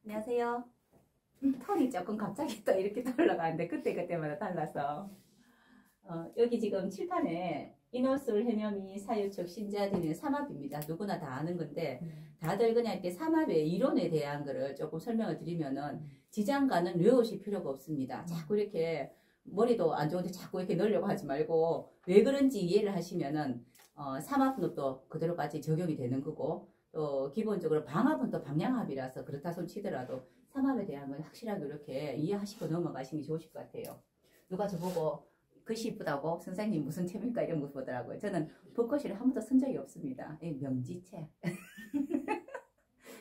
안녕하세요. 톤이 조금 갑자기 또 이렇게 올라가는데 그때마다 달라서 여기 지금 칠판에 인호술, 해녀미, 사유촉, 신자들이 삼합입니다. 누구나 다 아는 건데 다들 그냥 이렇게 삼합의 이론에 대한 거를 조금 설명을 드리면은 지장간은 외우실 필요가 없습니다. 자꾸 이렇게 머리도 안 좋은데 자꾸 이렇게 넣으려고 하지 말고 왜 그런지 이해를 하시면은 삼합은 또 그대로까지 적용이 되는 거고, 또 기본적으로 방합은 또 방향합이라서 그렇다 손 치더라도 삼합에 대한 건 확실하게 이렇게 이해하시고 넘어가시는 게 좋으실 것 같아요. 누가 저보고 글씨 이쁘다고 선생님 무슨 책입니까 이런 거 보더라고요. 저는 붓글씨를 한 번도 쓴 적이 없습니다. 명지책.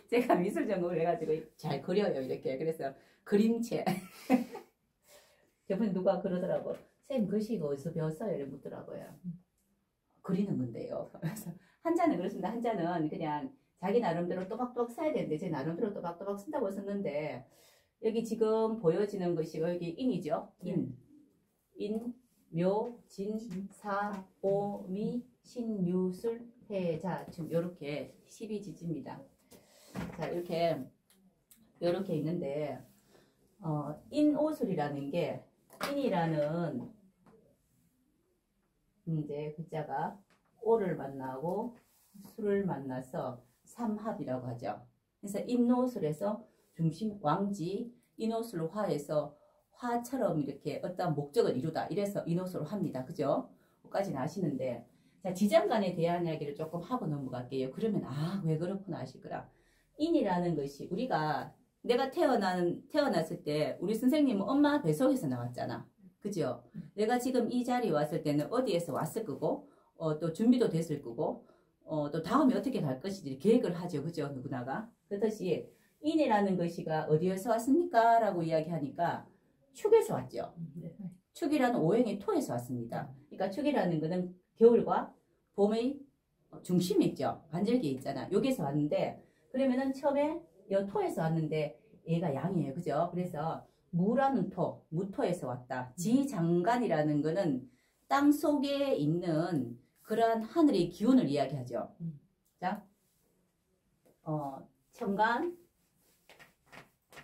제가 미술 전공을 해가지고 잘 그려요 이렇게. 그래서 그림책. 저번에 누가 그러더라고. 선생님 글씨 이거 어디서 배웠어요? 이렇게 묻더라고요. 그리는 건데요. 그래서 한자는 그렇습니다. 한자는 그냥 자기 나름대로 또박또박 써야 되는데 제 나름대로 또박또박 쓴다고 썼는데, 여기 지금 보여지는 것이 여기 인이죠. 인, 묘, 진, 사, 오, 미, 신, 유, 술, 해, 자, 중 이렇게 12지지입니다. 자, 이렇게 있는데 인오술이라는 게, 인이라는 이제 글자가 오를 만나고 술을 만나서 삼합이라고 하죠. 그래서 인노술에서 중심 왕지, 인호술 화에서 화처럼 이렇게 어떤 목적을 이루다, 이래서 인호술을 합니다. 그죠? 그까지는 아시는데, 자, 지장간에 대한 이야기를 조금 하고 넘어갈게요. 그러면 왜 그렇구나 하실 거라. 인이라는 것이, 내가 태어났을 때 우리 선생님은 엄마 뱃속에서 나왔잖아. 그죠? 내가 지금 이 자리에 왔을 때는 어디에서 왔을 거고, 또 준비도 됐을 거고, 또 다음에 어떻게 갈 것인지 계획을 하죠. 그죠? 누구나가. 그렇듯이 인이라는 것이가 어디에서 왔습니까? 라고 이야기하니까 축에서 왔죠. 축이라는 오행이 토에서 왔습니다. 그러니까 축이라는 것은 겨울과 봄의 중심이 있죠. 반절기에 있잖아. 여기서 왔는데, 그러면은 처음에 여 토에서 왔는데 얘가 양이에요. 그죠? 그래서 무라는 토, 무토에서 왔다. 지장간이라는 거는 땅 속에 있는 그러한 하늘의 기운을 이야기하죠. 자, 천간,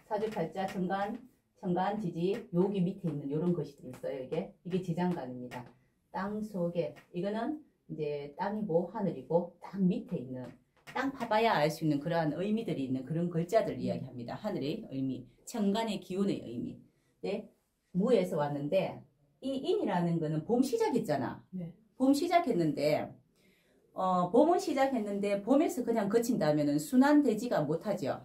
사주팔자, 천간, 지지, 여기 밑에 있는 이런 것이 있어요. 이게 지장간입니다. 땅 속에, 이거는 이제 땅이고 하늘이고 땅 밑에 있는, 땅 파봐야 알 수 있는 그러한 의미들이 있는 그런 글자들 이야기합니다. 하늘의 의미, 천간의 기운의 의미. 네, 무에서 왔는데 이 인이라는 거는 봄 시작했잖아. 네. 봄 시작했는데 봄은 시작했는데 봄에서 그냥 그친다면은 순환되지가 못하죠.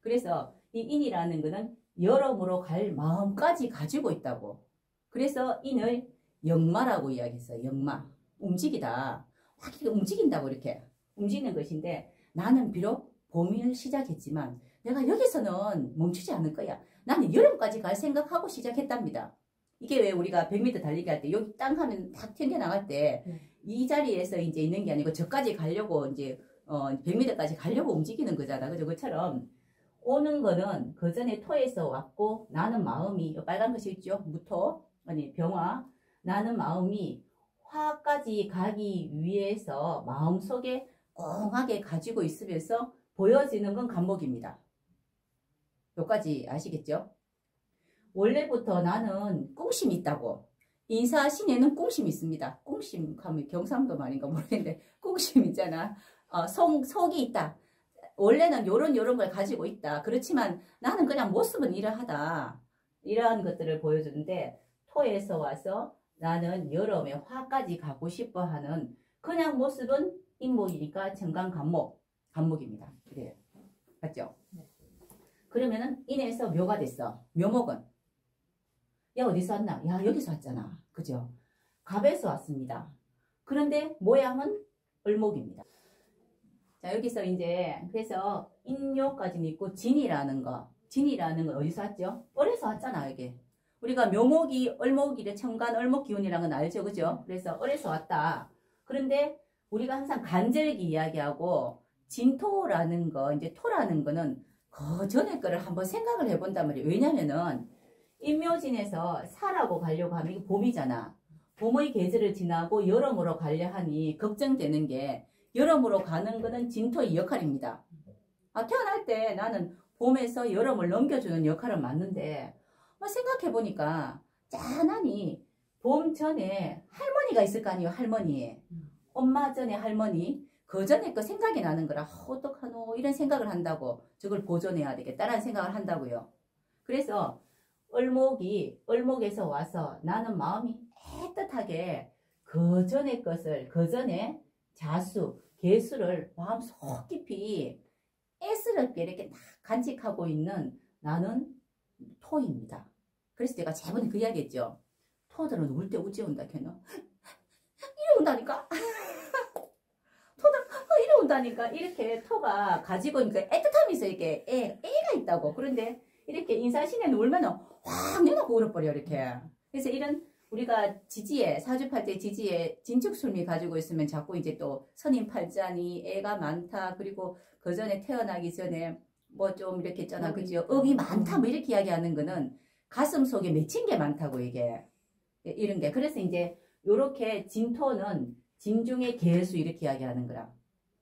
그래서 이 인이라는 거는 여름으로 갈 마음까지 가지고 있다고. 그래서 인을 역마라고 이야기했어요. 역마, 움직이다. 확 움직인다고, 이렇게 움직이는 것인데, 나는 비록 봄을 시작했지만 내가 여기서는 멈추지 않을 거야. 나는 여름까지 갈 생각하고 시작했답니다. 이게 왜 우리가 100m 달리기 할 때 여기 땅 하면 탁 튕겨나갈 때 이 자리에서 이제 있는 게 아니고 저까지 가려고 이제 100m까지 가려고 움직이는 거잖아. 그죠? 그처럼 오는 거는 그 전에 토에서 왔고, 나는 마음이, 빨간 것이 있죠? 무토, 병화. 나는 마음이 화까지 가기 위해서 마음속에 꽁하게 가지고 있으면서 보여지는 건 간목입니다. 여기까지 아시겠죠? 원래부터 나는 꿍심이 있다고. 인사신에는 꿍심이 있습니다. 꿍심 하면 경상도 말인가 모르겠는데 꿍심 있잖아. 속이 있다. 원래는 요런 걸 가지고 있다. 그렇지만 나는 그냥 모습은 이러하다. 이러한 것들을 보여주는데, 토에서 와서 나는 여름에 화까지 가고 싶어 하는 그냥 모습은 인목이니까 천간 간목입니다. 그래요. 맞죠? 네. 그러면은 인에서 묘가 됐어. 묘목은 야 어디서 왔나? 야 여기서 왔잖아. 그죠? 갑에서 왔습니다. 그런데 모양은 을목입니다. 자, 여기서 이제 그래서 인묘까지는 있고 진이라는 거 어디서 왔죠? 을에서 왔잖아. 이게 우리가 묘목이 을목이래, 천간 을목 기운이라는 건 알죠? 그죠? 그래서 을에서 왔다. 그런데 우리가 항상 간절기 이야기하고 진토라는 거, 이제 토라는 거는 그 전에 거를 한번 생각을 해본단 말이에요. 왜냐면은 인묘진에서 사라고 가려고 하면 이게 봄이잖아. 봄의 계절을 지나고 여름으로 가려 하니 걱정되는 게, 여름으로 가는 거는 진토의 역할입니다. 태어날 때 나는 봄에서 여름을 넘겨주는 역할은 맞는데 뭐 생각해보니까 짠하니 봄 전에 할머니가 있을 거 아니에요. 할머니. 엄마 전에 할머니. 그 전에 그 생각이 나는 거라 어떡하노 이런 생각을 한다고 저걸 보존해야 되겠다라는 생각을 한다고요. 그래서 을목에서 와서 나는 마음이 애틋하게 그 전의 것을 그 전에 자수, 개수를 마음속 깊이 애스럽게 이렇게 딱 간직하고 있는 나는 토입니다. 그래서 제가 저번에 그 이야기 했죠. 토들은 울 때 우찌 온다 캐노. 이래 온다니까. 토들은 이래 온다니까. 이렇게 토가 가지고 있으니까 애틋함이 있어. 이렇게 애가 있다고. 그런데 이렇게 인사신에는 울면은 확 내놓고 울어버려 이렇게. 그래서 이런 우리가 지지에 사주팔자 지지에 진축술미 가지고 있으면 자꾸 이제 또 선임 팔자니 애가 많다. 그리고 그 전에 태어나기 전에 뭐 좀 이렇게 있잖아. 그죠? 업이 많다. 뭐 이렇게 이야기하는 거는 가슴 속에 맺힌 게 많다고 이게. 이런 게. 그래서 이제 요렇게 진토는 진중의 개수 이렇게 이야기하는 거라.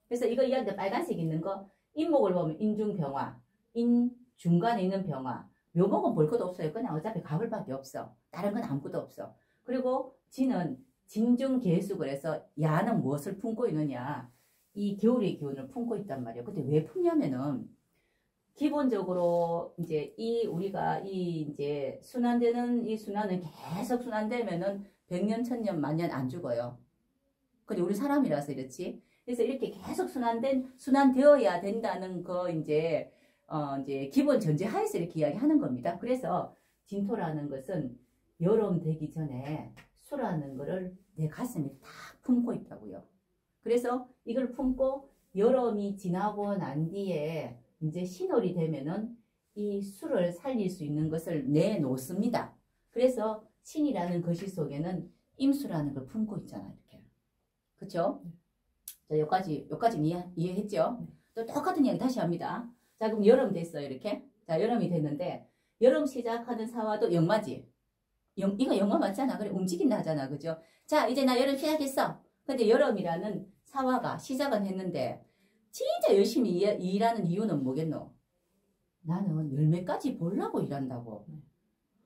그래서 이거 이야기할 때 빨간색 있는 거 인목을 보면 인중병화, 인 중간에 있는 병화. 묘목은 볼 것도 없어요. 그냥 어차피 가을밖에 없어. 다른 건 아무것도 없어. 그리고 진은 진중개수 그래서 야는 무엇을 품고 있느냐. 이 겨울의 기운을 품고 있단 말이에요. 근데 왜 품냐면은 기본적으로 이제 우리가 이제 순환되는 이 순환은 계속 순환되면은 100년, 1000년, 만년 안 죽어요. 근데 우리 사람이라서 이렇지. 그래서 이렇게 계속 순환되어야 된다는 거 이제 기본 전제 하에서 이렇게 이야기하는 겁니다. 그래서 진토라는 것은 여름 되기 전에 수라는 거를 내 가슴에 딱 품고 있다고요. 그래서 이걸 품고 여름이 지나고 난 뒤에 이제 신월이 되면은 이 수를 살릴 수 있는 것을 내놓습니다. 그래서 신이라는 것이 속에는 임수라는 걸 품고 있잖아, 이렇게. 그쵸? 자, 여기까지 이해했죠? 또 똑같은 이야기 다시 합니다. 자, 그럼 여름 됐어요, 이렇게. 자, 여름이 됐는데, 여름 시작하는 사화도 영마지. 이거 영마 맞잖아. 그래, 움직인다 하잖아. 그죠? 자, 이제 나 여름 시작했어. 근데 여름이라는 사화가 시작은 했는데, 진짜 열심히 일하는 이유는 뭐겠노? 나는 열매까지 보려고 일한다고.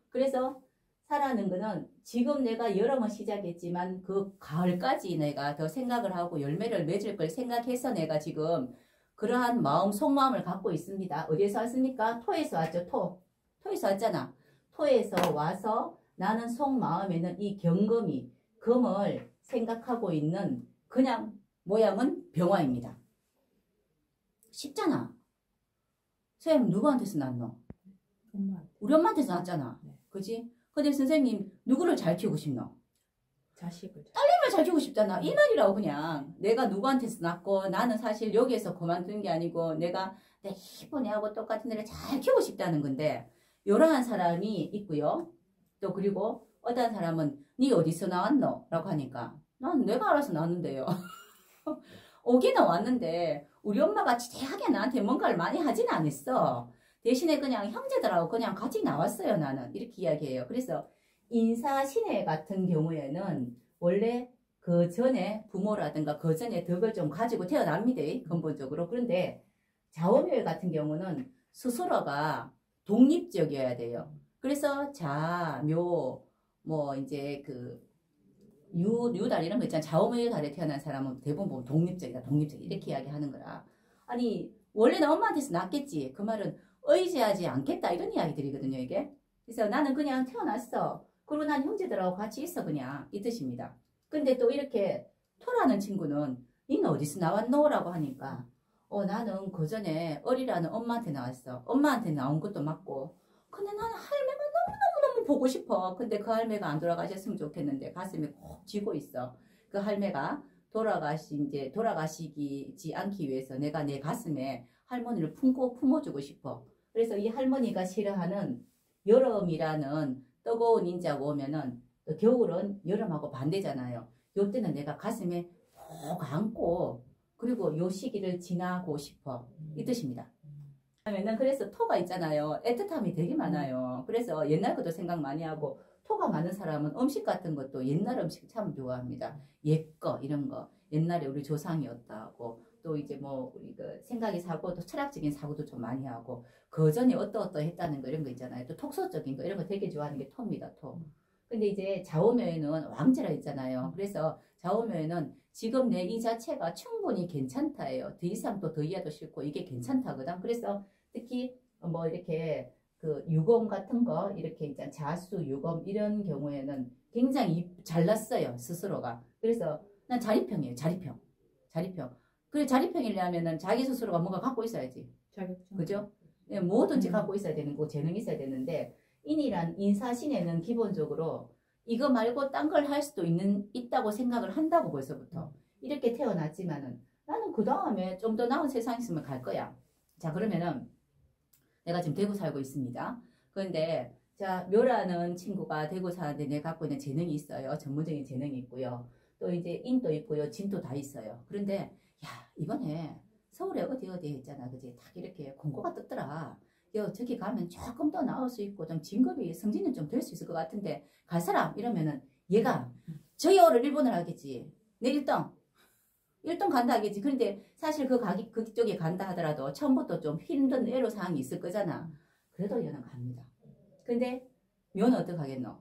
그래서 사라는 거는 지금 내가 여름은 시작했지만 그 가을까지 내가 더 생각을 하고 열매를 맺을 걸 생각해서 내가 지금 그러한 마음, 속마음을 갖고 있습니다. 어디에서 왔습니까? 토에서 왔죠. 토에서 왔잖아. 토에서 와서 나는 속마음에는 이 경금이 금을 생각하고 있는 그냥 모양은 병화입니다. 쉽잖아. 선생님 누구한테서 낳노? 우리 엄마한테서 낳았잖아. 네. 그지? 근데 선생님 누구를 잘 키우고 싶노? 자식을 딸내미를 잘 키우고 싶잖아. 이 말이라고 그냥. 내가 누구한테서 낳고 나는 사실 여기에서 그만둔 게 아니고 내가 내 이쁜 애하고 똑같은 애를 잘 키우고 싶다는 건데 이러한 사람이 있고요. 또 그리고 어떤 사람은 니 어디서 나왔노? 라고 하니까 난 내가 알아서 낳았는데요. 오기는 왔는데 우리 엄마가 지대하게 나한테 뭔가를 많이 하지는 않았어. 대신에 그냥 형제들하고 그냥 같이 나왔어요. 나는 이렇게 이야기해요. 그래서 인사신해 같은 경우에는 원래 그 전에 부모라든가 그 전에 덕을 좀 가지고 태어납니다. 근본적으로. 그런데 자오묘 같은 경우는 스스로가 독립적이어야 돼요. 그래서 자, 묘, 뭐 이제 그 유달 이런 거 있잖아. 자오묘 달에 태어난 사람은 대부분 보면 독립적이다. 독립적 이렇게 이야기하는 거라. 아니 원래는 엄마한테서 낳겠지. 그 말은 의지하지 않겠다 이런 이야기들이거든요. 이게. 그래서 나는 그냥 태어났어. 그리고 난 형제들하고 같이 있어 그냥 이 뜻입니다. 근데 또 이렇게 토라는 친구는 니는 어디서 나왔노? 라고 하니까 나는 그 전에 어리라는 엄마한테 나왔어. 엄마한테 나온 것도 맞고 근데 나는 할매가 너무너무너무 보고 싶어. 근데 그 할매가 안 돌아가셨으면 좋겠는데 가슴이 콕 쥐고 있어. 그 할매가 돌아가시지 않기 위해서 내가 내 가슴에 할머니를 품어주고 싶어. 그래서 이 할머니가 싫어하는 여름이라는 뜨거운 인자가 오면은 겨울은 여름하고 반대잖아요. 요때는 내가 가슴에 꼭 안고 그리고 요 시기를 지나고 싶어. 이 뜻입니다. 그래서 토가 있잖아요. 애틋함이 되게 많아요. 그래서 옛날 것도 생각 많이 하고 토가 많은 사람은 음식 같은 것도 옛날 음식 참 좋아합니다. 옛 거 이런 거 옛날에 우리 조상이었다고 또 이제 뭐 우리 그 생각이 사고 또 철학적인 사고도 좀 많이 하고 그 전에 어떠했다는 거 이런 거 있잖아요. 또 톡소적인 거 이런 거 되게 좋아하는 게 토입니다. 토. 근데 이제 좌우묘에는 왕제라 있잖아요. 그래서 좌우묘에는 지금 내 이 자체가 충분히 괜찮다예요. 더 이상 또 더 이하도 싫고 이게 괜찮다거든. 그래서 특히 뭐 이렇게 그 유검 같은 거 이렇게 있잖아. 자수, 유검 이런 경우에는 굉장히 잘났어요. 스스로가. 그래서 난 자립형이에요. 자립형. 자립형. 그래 자립형이려면은 자기 스스로가 뭔가 갖고 있어야지. 자격증. 그죠? 네, 뭐든지 갖고 있어야 되는 거, 재능이 있어야 되는데 인이란 인사신에는 기본적으로 이거 말고 딴 걸 할 수도 있다고 생각을 한다고 벌써부터. 이렇게 태어났지만은 나는 그 다음에 좀 더 나은 세상 있으면 갈 거야. 자, 그러면은 내가 지금 대구 살고 있습니다. 그런데 자, 묘라는 친구가 대구 사는데 내가 갖고 있는 재능이 있어요. 전문적인 재능이 있고요. 또 이제 인도 있고요. 진도 다 있어요. 그런데 야, 이번에 서울에 어디 있잖아. 그지? 딱 이렇게 공고가 떴더라. 저기 가면 조금 더 나을 수 있고 좀 진급이 승진은 좀 될 수 있을 것 같은데 갈 사람 이러면은 얘가 저여를 1번을 하겠지. 내 1등 간다 하겠지. 그런데 사실 그쪽에 간다 하더라도 처음부터 좀 힘든 애로사항이 있을 거잖아. 그래도 얘는 갑니다. 근데 묘는 어떻게 하겠노?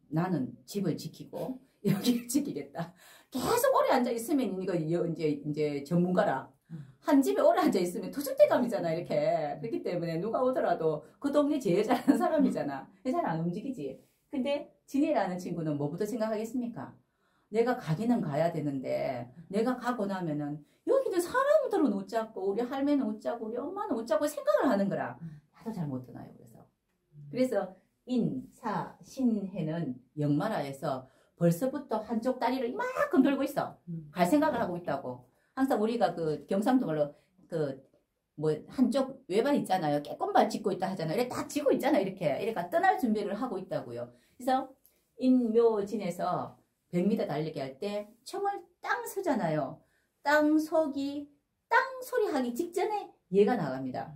나는 집을 지키고 여기를 지키겠다. 계속 오래 앉아 있으면 이거 이제 전문가라. 한 집에 오래 앉아 있으면 터줏대감이잖아 이렇게. 그렇기 때문에 누가 오더라도 그 동네 제일 잘하는 사람이잖아. 잘 안 움직이지. 근데 진이라는 친구는 뭐부터 생각하겠습니까? 내가 가기는 가야 되는데 내가 가고 나면은 여기는 사람들은 웃자고 우리 할매는 웃자고 우리 엄마는 웃자고 생각을 하는 거라. 나도 잘 못 드나요. 그래서 인, 사, 신해는 역마라에서 벌써부터 한쪽 다리를 이만큼 들고 있어. 갈 생각을 하고 있다고. 항상 우리가 그 경상도말로 그 뭐 한쪽 외발 있잖아요. 깨꼼발 짚고 있다 하잖아요. 이렇게 딱 짚고 있잖아요. 이렇게 떠날 준비를 하고 있다고요. 그래서 인묘진에서 100m 달리기 할 때 총을 땅 서잖아요. 땅 서기 땅 소리 하기 직전에 얘가 나갑니다.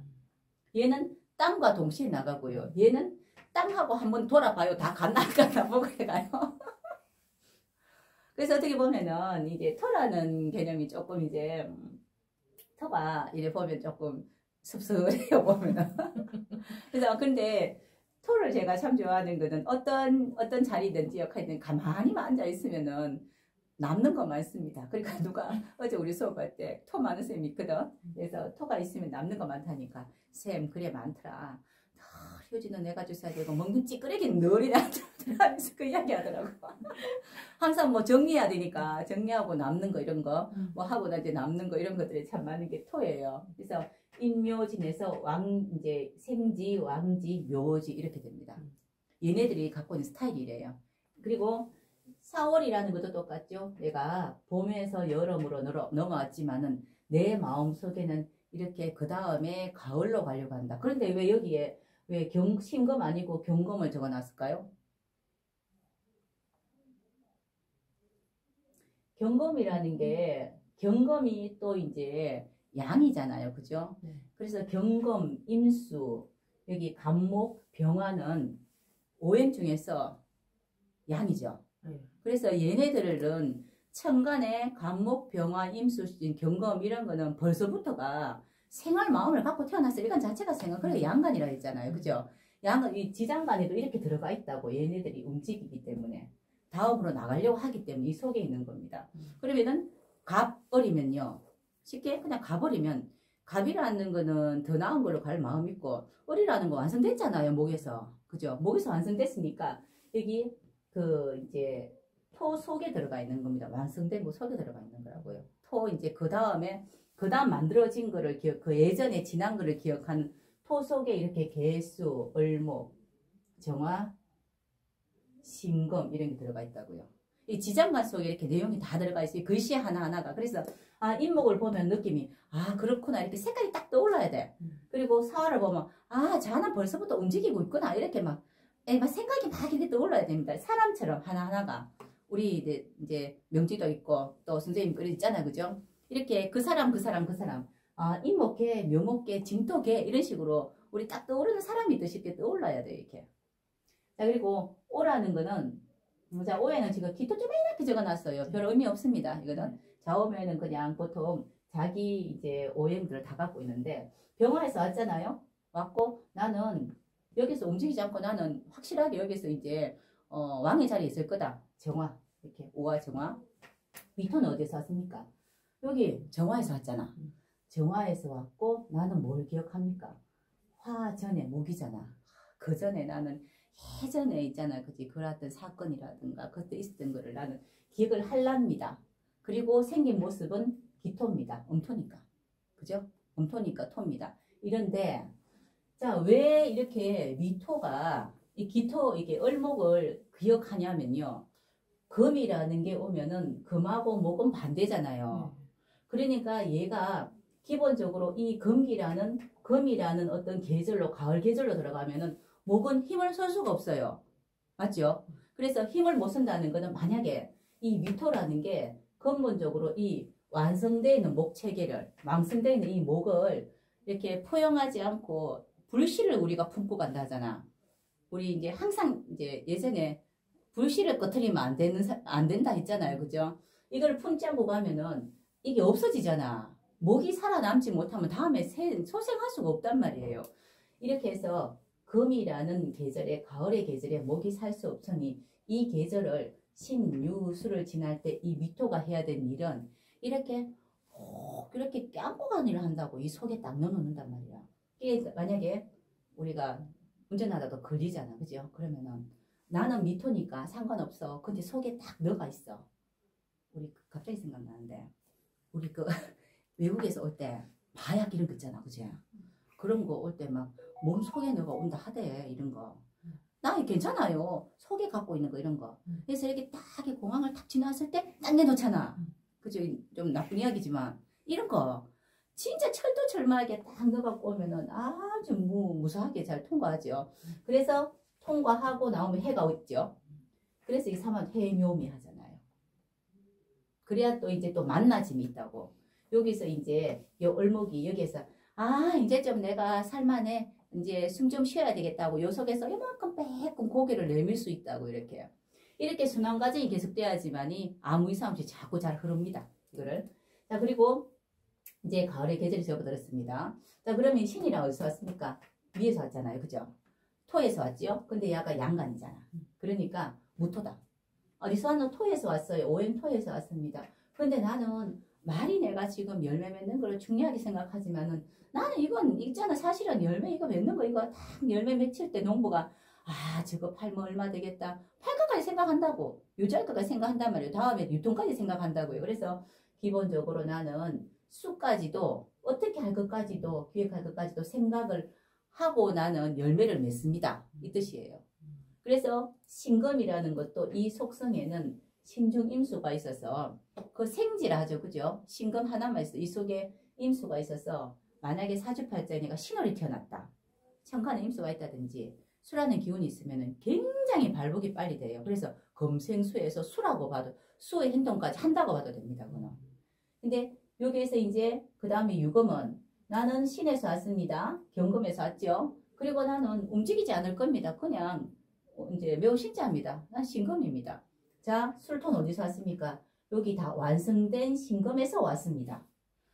얘는 땅과 동시에 나가고요. 얘는 땅하고 한번 돌아봐요. 다 갔나 안 갔나 보고 해가요. 그래서 어떻게 보면은 이제 터라는 개념이 조금 이제 터가 이래 보면 조금 섭섭해요 보면은. 그래서 근데 토를 제가 참 좋아하는 거는 어떤 자리든지 역할이든 가만히만 앉아 있으면은 남는 거 많습니다. 그러니까 누가 어제 우리 수업할 때 토 많은 쌤이 있거든. 그래서 토가 있으면 남는 거 많다니까. 쌤 그래 많더라. 효진은 내가 주셔야 되고 먹는 찌끄레기는 너리라 하면서 그 이야기 하더라고. 항상 뭐 정리해야 되니까 정리하고 남는 거 이런 거 뭐 하고 나 이제 남는 거 이런 것들이 참 많은 게 토예요. 그래서 인묘진에서 이제 생지, 왕지, 묘지 이렇게 됩니다. 얘네들이 갖고 있는 스타일이 이래요. 그리고 4월이라는 것도 똑같죠. 내가 봄에서 여름으로 넘어왔지만은 내 마음 속에는 이렇게 그 다음에 가을로 가려고 한다. 그런데 왜 여기에 왜 신금 아니고 경금을 적어놨을까요? 경금이라는 게 경금이 또 이제 양이잖아요. 그죠? 네. 그래서 경금, 임수, 여기 간목, 병화는 오행 중에서 양이죠. 네. 그래서 얘네들은 천간에 간목, 병화, 임수, 경금 이런 거는 벌써부터가 생활 마음을 갖고 태어났어요. 이건 자체가 생활. 그래서 양간이라 했잖아요. 그죠? 양은 이 지장간에도 이렇게 들어가 있다고 얘네들이 움직이기 때문에 다음으로 나가려고 하기 때문에 이 속에 있는 겁니다. 그러면은 갑어리면요. 쉽게 그냥 가버리면 갑이라는 거는 더 나은 걸로 갈 마음 있고 어리라는 거 완성됐잖아요. 목에서. 그죠? 목에서 완성됐으니까 여기 그 이제 토 속에 들어가 있는 겁니다. 완성된 거 속에 들어가 있는 거라고요. 토 이제 그 다음 만들어진 거를 그 예전에 지난 거를 기억한 토 속에 이렇게 개수, 을목, 정화, 신금 이런 게 들어가 있다고요. 이 지장간 속에 이렇게 내용이 다 들어가 있어요. 글씨 하나하나가. 그래서 인목을 보면 느낌이 그렇구나 이렇게 색깔이 딱 떠올라야 돼. 그리고 사화를 보면 자는 벌써부터 움직이고 있구나 이렇게 막 생각이 막 이렇게 떠올라야 됩니다. 사람처럼 하나하나가. 우리 이제 명지도 있고 또 선생님 글 있잖아요. 그죠? 이렇게 그 사람 인목계, 묘목계, 진토계 이런 식으로 우리 딱 떠오르는 사람이 있듯이 이렇게 떠올라야 돼요. 이렇게. 자, 그리고 오라는 거는 자, 오에는 지금 기토 좀 이렇게 적어놨어요. 별 의미 없습니다. 이거는 좌우면은 그냥 보통 자기 이제 오행들을 다 갖고 있는데 병화에서 왔잖아요. 왔고 나는 여기서 움직이지 않고 나는 확실하게 여기서 이제 왕의 자리에 있을 거다. 정화 이렇게 오화 정화. 미토는 어디서 왔습니까? 여기 정화에서 왔잖아. 정화에서 왔고 나는 뭘 기억합니까? 화 전에 목이잖아. 그 전에 나는 예전에 있잖아. 그지? 그랬던 사건이라든가 그때 있었던 거를 나는 기억을 할랍니다. 그리고 생긴 모습은 기토입니다. 음토니까. 그죠? 음토니까 토입니다. 이런데 자, 왜 이렇게 미토가 이 기토 이게 을목을 기억하냐면요. 금이라는 게 오면은 금하고 목은 반대잖아요. 그러니까 얘가 기본적으로 이 금이라는 어떤 계절로 가을 계절로 들어가면은 목은 힘을 쓸 수가 없어요. 맞죠? 그래서 힘을 못 쓴다는 거는 만약에 이 미토라는 게 근본적으로 이 완성되어 있는 목 체계를 망성되어 있는 이 목을 이렇게 포용하지 않고 불씨를 우리가 품고 간다 하잖아. 우리 이제 항상 이제 예전에 불씨를 꺼트리면 안 된다 했잖아요. 그죠? 이걸 품지 않고 가면은 이게 없어지잖아. 목이 살아남지 못하면 다음에 소생할 수가 없단 말이에요. 이렇게 해서 금이라는 계절에 가을의 계절에 목이 살 수 없으니 이 계절을 신유수를 지날 때 이 미토가 해야 되는 일은 이렇게 이렇게 껴안고 가는 일을 한다고 이 속에 딱 넣어놓는단 말이야. 이게 만약에 우리가 운전하다가 걸리잖아. 그죠? 그러면은 나는 미토니까 상관없어. 근데 속에 딱 넣어가 있어. 우리 갑자기 생각나는데 우리 그 외국에서 올 때 마약 이런 거 있잖아. 그죠? 그런 거 올 때 막 몸 속에 넣어가 온다 하대. 이런 거. 나 괜찮아요. 속에 갖고 있는 거 이런 거. 그래서 이렇게 딱 공항을 탁 지나왔을 때 딱 내놓잖아. 그죠? 좀 나쁜 이야기지만 이런 거 진짜 철두철미하게 딱 넣어갖고 오면은 아주 무사하게 잘 통과하죠. 그래서 통과하고 나오면 해가 있죠. 그래서 이 사람 해묘미 하잖아요. 그래야 또 이제 또 만나짐이 있다고. 여기서 이제 요 을목이 여기에서 이제 좀 내가 살만해. 이제 숨 좀 쉬어야 되겠다고 요 속에서 이만큼 빼끔 고개를 내밀 수 있다고 이렇게 순환 과정이 계속돼야지만이 아무 이상 없이 자꾸 잘 흐릅니다. 이거를. 자, 그리고 이제 가을의 계절이 접어들었습니다. 자, 그러면 신이랑 어디서 왔습니까? 위에서 왔잖아요. 그죠? 토에서 왔죠? 근데 얘가 양간이잖아. 그러니까 무토다. 어디서 왔노? 토에서 왔어요. 오행토에서 왔습니다. 근데 나는 말이 내가 지금 열매 맺는 걸 중요하게 생각하지만은 나는 이건 있잖아. 사실은 열매 이거 맺는 거 이거 딱 열매 맺힐 때 농부가 저거 팔면 얼마 되겠다. 팔 것까지 생각한다고. 유지할 것까지 생각한단 말이에요. 다음에 유통까지 생각한다고요. 그래서 기본적으로 나는 수까지도 어떻게 할 것까지도 기획할 것까지도 생각을 하고 나는 열매를 맺습니다. 이 뜻이에요. 그래서 신금이라는 것도 이 속성에는 신중임수가 있어서 그 생지라 하죠. 그죠? 신금 하나만 있어. 이 속에 임수가 있어서 만약에 사주팔자니가 신월이 태어났다. 천간에 임수가 있다든지 수라는 기운이 있으면 굉장히 발복이 빨리 돼요. 그래서 금생수에서 수라고 봐도 수의 행동까지 한다고 봐도 됩니다. 그거는. 근데 여기에서 이제 그 다음에 유금은 나는 신에서 왔습니다. 경금에서 왔죠. 그리고 나는 움직이지 않을 겁니다. 그냥 이제 매우 신자입니다. 난 신금입니다. 자, 술토는 어디서 왔습니까? 여기 다 완성된 신금에서 왔습니다.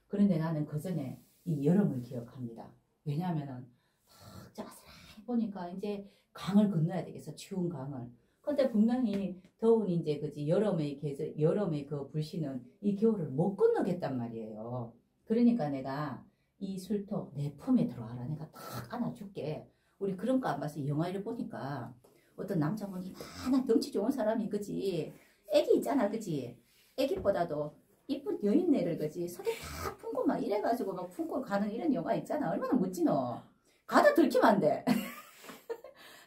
그런데 나는 그 전에 이 여름을 기억합니다. 왜냐하면은 딱 자세히 보니까 이제 강을 건너야 되겠어. 추운 강을. 근데 분명히 더운 이제 그지 여름의 계절, 여름의 그 불씨는 이 겨울을 못 건너겠단 말이에요. 그러니까 내가 이 술토 내 품에 들어와라. 내가 딱 안아줄게. 우리 그런 거 안 봐서 영화를 보니까 어떤 남자분이 하나 덩치 좋은 사람이 그지 애기 있잖아 그지 애기보다도 이쁜 여인네를 그지 속에 다 품고 막 이래가지고 막 품고 가는 이런 영화 있잖아. 얼마나 멋지노. 가다 들키면 안 돼.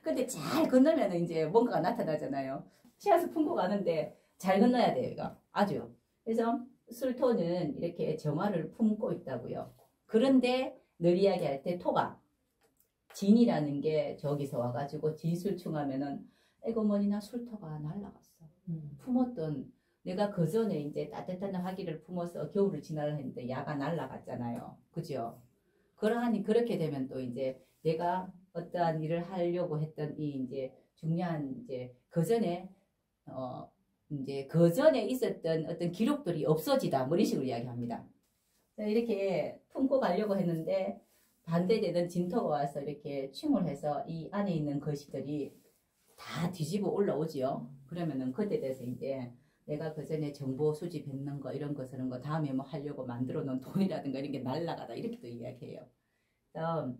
근데 잘 건너면 이제 뭔가가 나타나잖아요. 씨앗을 품고 가는데 잘 건너야 돼요. 이거 아주. 그래서 술토는 이렇게 정화를 품고 있다고요. 그런데 늘 이야기할 때 토가 진이라는 게 저기서 와가지고 진술충하면은 에고 뭐니나 술토가 날라갔어. 품었던 내가 그 전에 이제 따뜻한 화기를 품어서 겨울을 지나려 했는데 야가 날라갔잖아요. 그죠? 그러하니 그렇게 되면 또 이제 내가 어떠한 일을 하려고 했던 이 이제 중요한 이제 그 전에 이제 그 전에 있었던 어떤 기록들이 없어지다 뭐 이런 식으로 이야기합니다. 이렇게 품고 가려고 했는데 반대되는 진토가 와서 이렇게 침을 해서 이 안에 있는 것들이 다 뒤집어 올라오지요. 그러면은 그때 돼서 이제 내가 그 전에 정보 수집했는 거 이런 거 저런 거 다음에 뭐 하려고 만들어 놓은 돈이라든가 이런 게 날라가다 이렇게 또 이야기해요. 그래서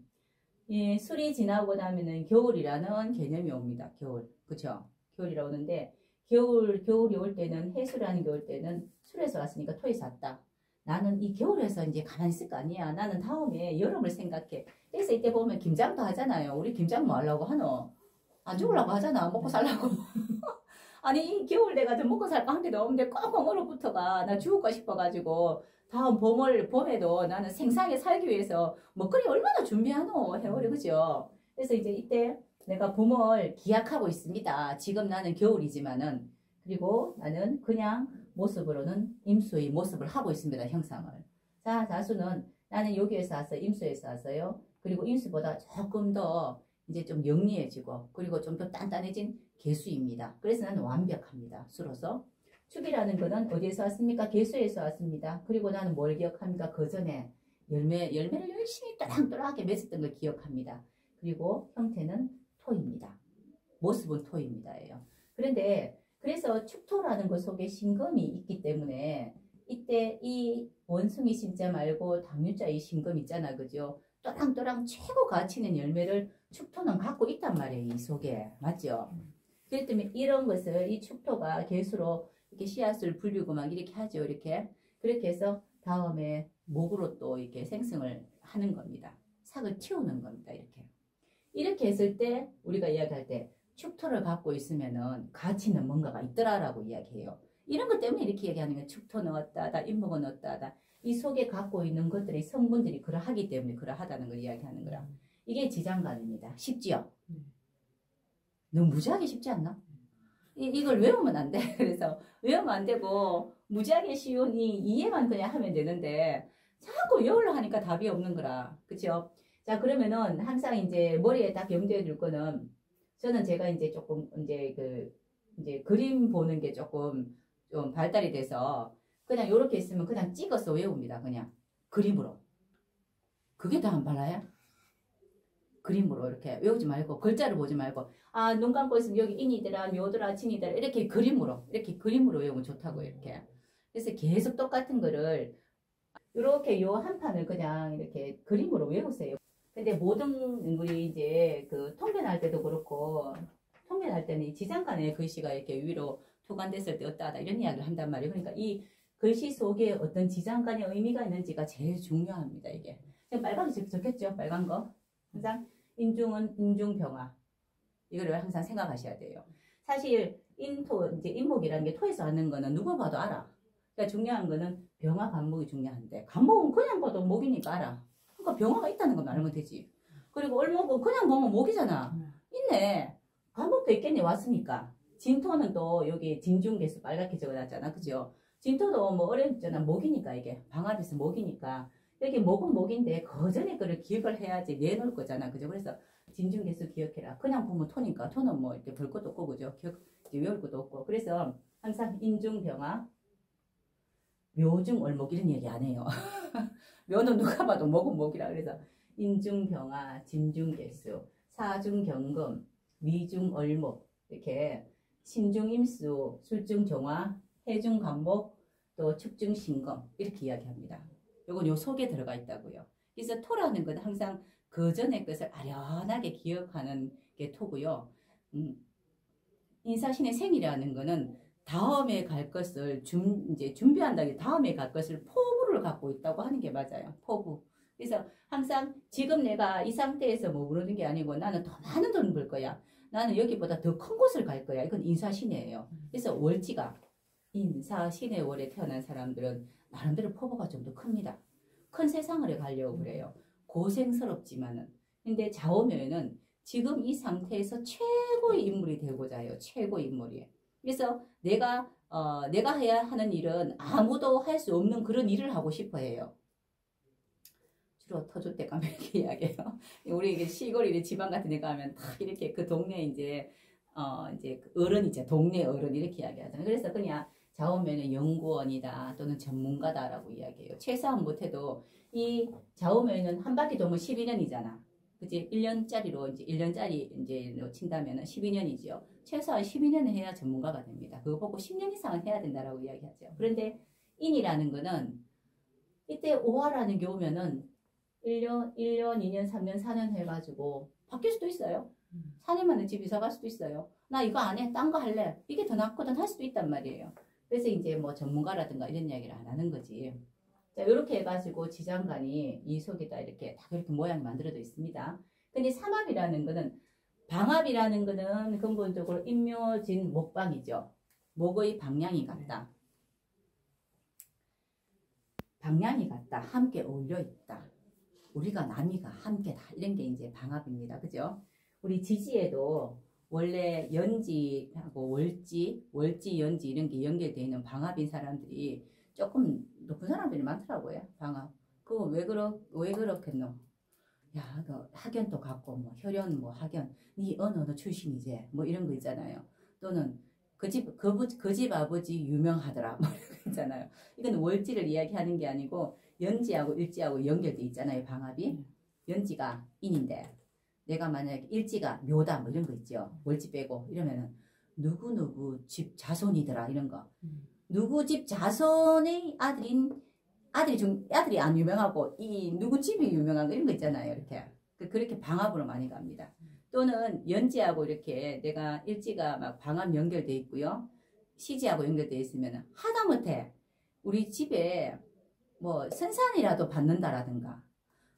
이 술이 지나고 나면은 겨울이라는 개념이 옵니다. 겨울. 그쵸? 겨울이라 오는데 겨울이 올 때는 해수라는 게 올 때는 술에서 왔으니까 토에서 왔다. 나는 이 겨울에서 이제 가만히 있을 거 아니야. 나는 다음에 여름을 생각해. 그래서 이때 보면 김장도 하잖아요. 우리 김장 뭐 하려고 하노? 안 죽으려고 하잖아. 먹고 살라고. 아니 이 겨울 돼가지고 먹고 살 거 한 개도 없는데 꽁꽁 얼어붙어가 나 죽을까 싶어가지고 다음 봄에도 나는 생상에 살기 위해서 먹거리 얼마나 준비하노 해오래 그죠? 그래서 이제 이때 내가 봄을 기약하고 있습니다. 지금 나는 겨울이지만은 그리고 나는 그냥 모습으로는 임수의 모습을 하고 있습니다. 형상을. 자 자수는 나는 여기에서 왔어요. 임수에서 왔어요. 그리고 임수보다 조금 더 이제 좀 영리해지고 그리고 좀 더 단단해진 개수입니다. 그래서 나는 완벽합니다. 수로서. 축이라는 것은 어디에서 왔습니까? 개수에서 왔습니다. 그리고 나는 뭘 기억합니까? 그 전에 열매를 열심히 또랑또랑하게 맺었던 걸 기억합니다. 그리고 형태는 토입니다. 모습은 토입니다예요. 그런데 그래서 축토라는 것 속에 신금이 있기 때문에 이때 이 원숭이 신자 말고 당류자 이 신금 있잖아. 그죠? 또랑또랑 최고 가치 있는 열매를 축토는 갖고 있단 말이에요. 이 속에. 맞죠? 그렇기 때문에 이런 것을 이 축토가 개수로 이렇게 씨앗을 불리고 막 이렇게 하죠. 이렇게. 그렇게 해서 다음에 목으로 또 이렇게 생성을 하는 겁니다. 삭을 틔우는 겁니다. 이렇게 했을 때 우리가 이야기할 때 축토를 갖고 있으면은 가치는 뭔가가 있더라라고 이야기해요. 이런 것 때문에 이렇게 얘기하는 거예요. 축토 넣었다다, 인목은 넣었다다. 이 속에 갖고 있는 것들의 성분들이 그러하기 때문에 그러하다는 걸 이야기하는 거라. 이게 지장간입니다. 쉽지요? 너무 무지하게 쉽지 않나? 이걸 외우면 안 돼. 그래서 외우면 안 되고 무지하게 쉬우니 이해만 그냥 하면 되는데 자꾸 외우려 하니까 답이 없는 거라. 그쵸? 자 그러면은 항상 이제 머리에 딱 염두에 둘 거는 저는 제가 이제 조금 이제 그림 보는 게 조금 좀 발달이 돼서 그냥 이렇게 있으면 그냥 찍어서 외웁니다. 그냥 그림으로. 그게 더 안 발라요? 그림으로 이렇게 외우지 말고 글자를 보지 말고 아 눈 감고 있으면 여기 인이더라 묘더라 진이더라 이렇게 그림으로 외우면 좋다고 이렇게. 그래서 계속 똑같은 거를 이렇게 요 한 판을 그냥 이렇게 그림으로 외우세요. 근데 모든 우리 이제 그 통계 날 때도 그렇고 통계 날 때는 이 지장간의 글씨가 이렇게 위로 토관됐을 때 어떠하다 이런 이야기를 한단 말이에요. 그러니까 이 글씨 속에 어떤 지장간의 의미가 있는지가 제일 중요합니다. 이게 지금 빨간게 적혔죠. 빨간 거 항상 인중은 인중병화 이거를 항상 생각하셔야 돼요. 사실 인토 이제 인목이라는 게 토에서 왔는 거는 누가 봐도 알아. 그러니까 중요한 거는 병화 간목이 중요한데 간목은 그냥 봐도 목이니까 알아. 그러니까 병화가 있다는 건 알면 되지. 그리고 얼목은 그냥 보면 목이잖아. 있네. 간목도 있겠네 왔으니까. 진토는 또 여기 진중개수 빨갛게 적어놨잖아. 그죠? 진토도 뭐 어렵잖아. 목이니까 이게 방화돼서 목이니까. 여기 목은 목인데 그 전에 거를 기억을 해야지 내놓을 거잖아. 그죠? 그래서 진중개수 기억해라. 그냥 보면 토니까 토는 뭐 이렇게 볼 것도 없고 그죠? 외울 것도 없고. 그래서 항상 인중병화 묘중얼목 이런 얘기 안 해요. 묘는 누가 봐도 목은 목이라 그래서 인중병화, 진중개수, 사중경금, 위중얼목 이렇게 신중임수, 술중정화, 해중간목, 또 축중신금 이렇게 이야기합니다. 요건 요 속에 들어가 있다고요. 그래서 토라는 건 항상 그 전의 것을 아련하게 기억하는 게 토고요. 인사신의 생이라는 거는 다음에 갈 것을 이제 준비한다기 다음에 갈 것을 포부를 갖고 있다고 하는 게 맞아요. 포부. 그래서 항상 지금 내가 이 상태에서 머무르는 게 아니고 나는 더 많은 돈을 벌 거야. 나는 여기보다 더 큰 곳을 갈 거야. 이건 인사신이에요. 그래서 월지가 인사신의 월에 태어난 사람들은 나름대로 포부가 좀 더 큽니다. 큰 세상을 가려고 그래요. 고생스럽지만은. 근데 좌우묘에는 지금 이 상태에서 최고의 인물이 되고자 해요. 최고의 인물이. 그래서 내가 해야 하는 일은 아무도 할 수 없는 그런 일을 하고 싶어 해요. 주로 터줄 때 가면 이렇게 이야기해요. 우리 이게 시골 지방 같은 데 가면 다 이렇게 그 동네 이제 그 어른이죠. 동네 어른 이렇게 이야기하잖아요. 그래서 그냥 좌우면은 연구원이다 또는 전문가다라고 이야기해요. 최소한 못해도 이 좌우면은 한 바퀴 돌면 12년이잖아. 그치? 1년짜리로 이제 1년짜리 이제 친다면은 12년이지요. 최소한 12년은 해야 전문가가 됩니다. 그거 보고 10년 이상은 해야 된다라고 이야기하죠. 그런데 인이라는 거는 이때 오화라는 게 오면은 1년, 2년, 3년, 4년 해가지고 바뀔 수도 있어요. 4년 만에 집 이사 갈 수도 있어요. 나 이거 안 해. 딴 거 할래. 이게 더 낫거든 할 수도 있단 말이에요. 그래서 이제 뭐 전문가라든가 이런 이야기를 안 하는 거지. 자, 이렇게 해가지고 지장간이 이 속에다 이렇게 다 이렇게 모양이 만들어져 있습니다. 근데 삼합이라는 거는 방합이라는 거는 근본적으로 임묘진 목방이죠. 목의 방향이 같다. 방향이 같다. 함께 어울려 있다. 우리가 남이가 함께다. 이런 게 이제 방합입니다. 그죠? 우리 지지에도 원래 연지하고 월지, 연지 이런 게 연결되어 있는 방합인 사람들이 조금 높은 사람들이 많더라고요. 방합. 그거 왜 그렇겠노? 야, 너 학연도 갖고 뭐 혈연 뭐 학연, 니 어느 출신이지? 뭐 이런 거 있잖아요. 또는 그 집 아버지 유명하더라. 뭐 이런 거 있잖아요. 이건 월지를 이야기하는 게 아니고 연지하고 일지하고 연결돼 있잖아요. 방합이. 연지가 인인데 내가 만약에 일지가 묘다 뭐 이런 거 있죠. 월지 빼고 이러면은 누구누구 집 자손이더라 이런 거. 누구 집 자손의 아들이 안 유명하고 이 누구 집이 유명한 거 이런 거 있잖아요. 이렇게 그렇게 방합으로 많이 갑니다. 또는 연지하고 이렇게 내가 일지가 막 방합 연결돼 있고요. 시지하고 연결돼 있으면 하다못해 우리 집에 뭐 선산이라도 받는다라든가